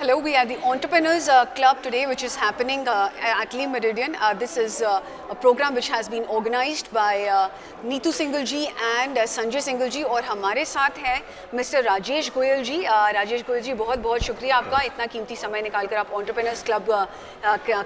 Hello, we are the Entrepreneurs Club today, which is happening at Lee Meridian. This is a program which has been organized by Neetu Singhal ji and Sanjay Singhal ji, और हमारे साथ है mister Rajesh Goyal जी। राजेश गोयल जी, बहुत बहुत शुक्रिया आपका, इतना कीमती समय निकालकर आप Entrepreneurs Club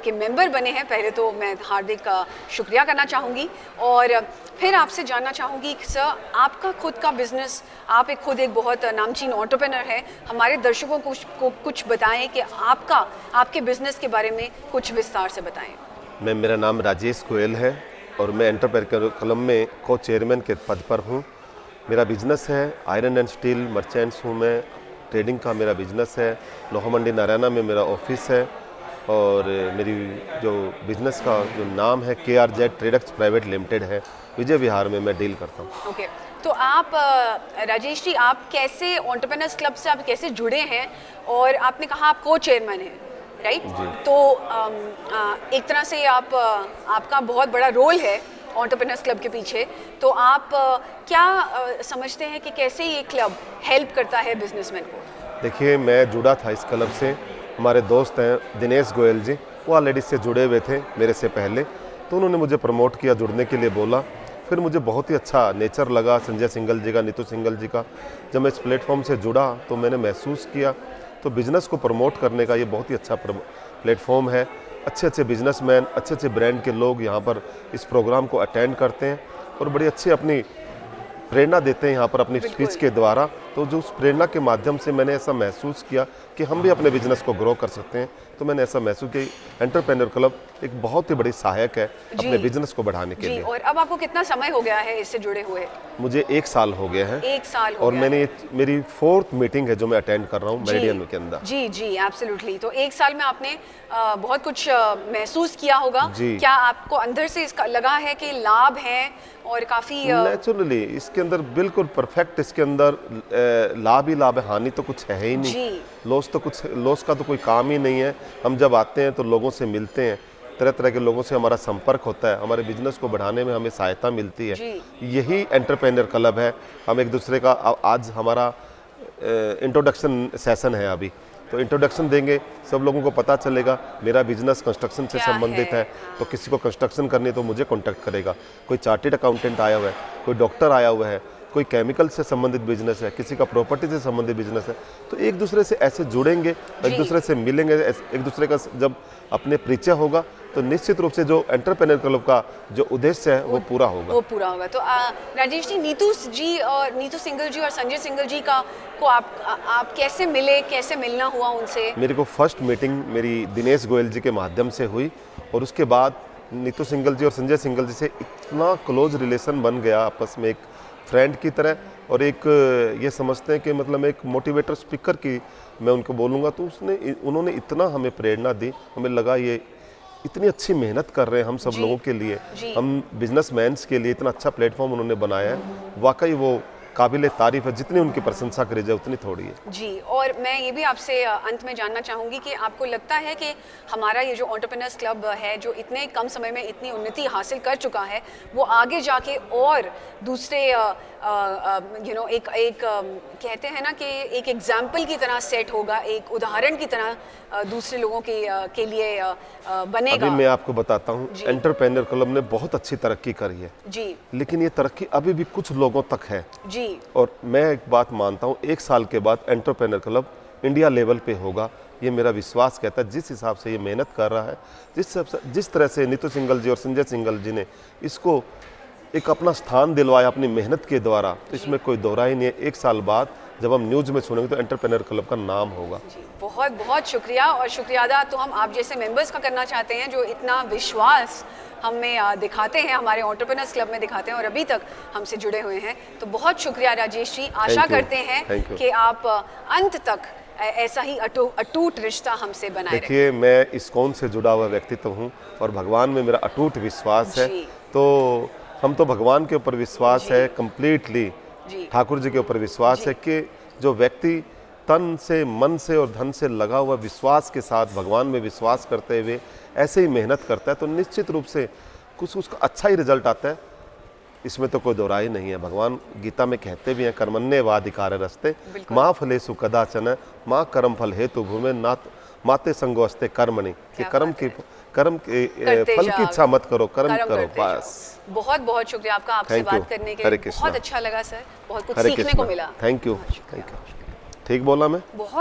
के मेंबर बने हैं। पहले तो मैं हार्दिक शुक्रिया करना चाहूँगी और फिर आपसे जानना चाहूँगी कि सर, आपका खुद का बिजनेस, आप खुद एक बहुत नामचीन एंटरप्रेन्योर है। हमारे दर्शकों को कुछ बताएं कि आपके बिजनेस के बारे में कुछ विस्तार से बताएं। मेरा नाम राजेश गोयल है और मैं एंटरप्रेन्योर क्लब में को चेयरमैन के पद पर हूँ। मेरा बिजनेस है आयरन एंड स्टील मर्चेंट्स हूँ मैं। ट्रेडिंग का मेरा बिजनेस है। लोहा मंडी नारायणा में मेरा ऑफिस है और मेरी जो बिजनेस का जो नाम है KRZ ट्रेडर्स प्राइवेट लिमिटेड है। विजय विहार में मैं डील करता हूँ। ओके, तो आप राजेश जी, आप कैसे एंटरप्रेन्योर्स क्लब से आप कैसे जुड़े हैं? और आपने कहा आप को चेयरमैन हैं, राइट? तो एक तरह से आपका बहुत बड़ा रोल है एंटरप्रेन्योर्स क्लब के पीछे। तो आप क्या समझते हैं कि कैसे ये क्लब हेल्प करता है बिजनेसमैन को? देखिए, मैं जुड़ा था इस क्लब से। हमारे दोस्त हैं दिनेश गोयल जी, वो ऑलरेडी से जुड़े हुए थे मेरे से पहले, तो उन्होंने मुझे प्रमोट किया, जुड़ने के लिए बोला। फिर मुझे बहुत ही अच्छा नेचर लगा संजय सिंघल जी का, नीतू सिंघल जी का। जब मैं इस प्लेटफॉर्म से जुड़ा तो मैंने महसूस किया तो बिज़नेस को प्रमोट करने का ये बहुत ही अच्छा प्लेटफॉर्म है। अच्छे अच्छे बिजनेसमैन, अच्छे अच्छे ब्रांड के लोग यहाँ पर इस प्रोग्राम को अटेंड करते हैं और बड़ी अच्छी अपनी प्रेरणा देते हैं यहाँ पर अपनी स्पीच के द्वारा। तो जो उस प्रेरणा के माध्यम से मैंने ऐसा महसूस किया कि हम भी अपने बिजनेस को ग्रो कर सकते हैं। तो मैंने ऐसा महसूस किया एंटरप्रेन्योर क्लब एक बहुत ही बड़ी सहायक है अपने बिजनेस को बढ़ाने के लिए। और अब आपको कितना समय हो गया है इससे जुड़े हुए? मुझे 1 साल हो गया है। 1 साल हो और गया मैंने मेरी 4th मीटिंग है जो मैं अटेंड कर रहा हूँ मेरिडियन के अंदर। जी जी, एब्सोल्युटली। तो 1 साल में आपने बहुत कुछ महसूस किया होगा। क्या आपको अंदर से इसका लगा है कि लाभ है और काफ़ी नेचुरली इसके अंदर बिल्कुल परफेक्ट, इसके अंदर लाभ ही लाभ है, हानि तो कुछ है ही नहीं। लॉस का तो कोई काम ही नहीं है। हम जब आते हैं तो लोगों से मिलते हैं, तरह तरह के लोगों से हमारा संपर्क होता है, हमारे बिजनेस को बढ़ाने में हमें सहायता मिलती है। यही एंटरप्रेन्योर क्लब है। हम एक दूसरे का, आज हमारा इंट्रोडक्शन सेशन है अभी, तो इंट्रोडक्शन देंगे, सब लोगों को पता चलेगा मेरा बिजनेस कंस्ट्रक्शन से संबंधित है। तो किसी को कंस्ट्रक्शन करनी है तो मुझे कांटेक्ट करेगा। कोई चार्टेड अकाउंटेंट आया हुआ है, कोई डॉक्टर आया हुआ है, कोई केमिकल से संबंधित बिजनेस है, किसी का प्रॉपर्टी से संबंधित बिजनेस है। तो एक दूसरे से ऐसे जुड़ेंगे, एक दूसरे से मिलेंगे, एक दूसरे का जब अपने परिचय होगा तो निश्चित रूप से जो एंटरप्रेन्योर क्लब का जो उद्देश्य है वो पूरा होगा। तो राजेश जी, नीतू सिंघल जी और संजय सिंघल जी को आप कैसे मिले, कैसे मिलना हुआ उनसे? मेरे को फर्स्ट मीटिंग मेरी दिनेश गोयल जी के माध्यम से हुई और उसके बाद नीतू सिंघल जी और संजय सिंघल जी से इतना क्लोज रिलेशन बन गया आपस में, एक फ्रेंड की तरह। और एक ये समझते हैं कि मतलब एक मोटिवेटर स्पीकर की मैं उनको बोलूँगा, तो उन्होंने इतना हमें प्रेरणा दी। हमें लगा ये इतनी अच्छी मेहनत कर रहे हैं हम सब लोगों के लिए, हम बिजनेसमैन्स के लिए इतना अच्छा प्लेटफॉर्म उन्होंने बनाया है। वाकई वो काबिले तारीफ है, जितनी उनकी प्रशंसा करी जाए उतनी थोड़ी है। जी, और मैं ये भी आपसे अंत में जानना चाहूँगी कि आपको लगता है कि हमारा ये जो एंटरप्रेन्योर्स क्लब है, जो इतने कम समय में इतनी उन्नति हासिल कर चुका है, वो आगे जाके और दूसरे एक कहते हैं ना कि एक एग्जाम्पल की तरह सेट होगा, एक उदाहरण की तरह दूसरे लोगों के लिए बनेगा? अभी मैं आपको बताता हूँ, एंटरप्रेन्योर क्लब ने बहुत अच्छी तरक्की करी है जी, लेकिन ये तरक्की अभी भी कुछ लोगों तक है जी। और मैं एक बात मानता हूँ, 1 साल के बाद एंटरप्रेन्योर क्लब इंडिया लेवल पे होगा, ये मेरा विश्वास कहता है। जिस हिसाब से ये मेहनत कर रहा है, जिस तरह से नीतू सिंघल जी और संजय सिंघल जी ने इसको एक अपना स्थान दिलवाया अपनी मेहनत के द्वारा, तो इसमें कोई दोहरा ही नहीं है। 1 साल बाद जब हम न्यूज़ में सुनेंगे तो एंटरप्रेन्योर क्लब का नाम होगा। जी, बहुत बहुत शुक्रिया। और शुक्रिया अदा तो हम आप जैसे मेंबर्स का करना चाहते हैं जो इतना विश्वास हमें दिखाते हैं, हमारे एंटरप्रेन्योर्स क्लब में दिखाते हैं और अभी तक हमसे जुड़े हुए हैं। तो बहुत शुक्रिया राजेश जी। आशा करते हैं कि आप अंत तक ऐसा ही अटूट रिश्ता हमसे बनाए रखें। देखिए, मैं इस्कॉन से जुड़ा हुआ व्यक्तित्व हूँ और भगवान में मेरा अटूट विश्वास है। तो हम तो भगवान के ऊपर विश्वास है कंप्लीटली, ठाकुर जी के ऊपर विश्वास है कि जो व्यक्ति तन से, मन से और धन से लगा हुआ विश्वास के साथ भगवान में विश्वास करते हुए ऐसे ही मेहनत करता है तो निश्चित रूप से कुछ उसका अच्छा ही रिजल्ट आता है। इसमें तो कोई दोराई नहीं है। भगवान गीता में कहते भी हैं कर्मण्ये वाधिकार रस्ते माँ फलेषु कदाचन माँ कर्म फल हेतु भूमे नाथ माते संगो अस्ते कर्मणि, कि कर्म के फल की इच्छा मत करो, कर्म करो बस। बहुत बहुत शुक्रिया आपका, आपसे बात करने के लिए बहुत अच्छा लगा सर, बहुत कुछ सीखने को मिला। Thank you. ठीक बोला मैं? बहुत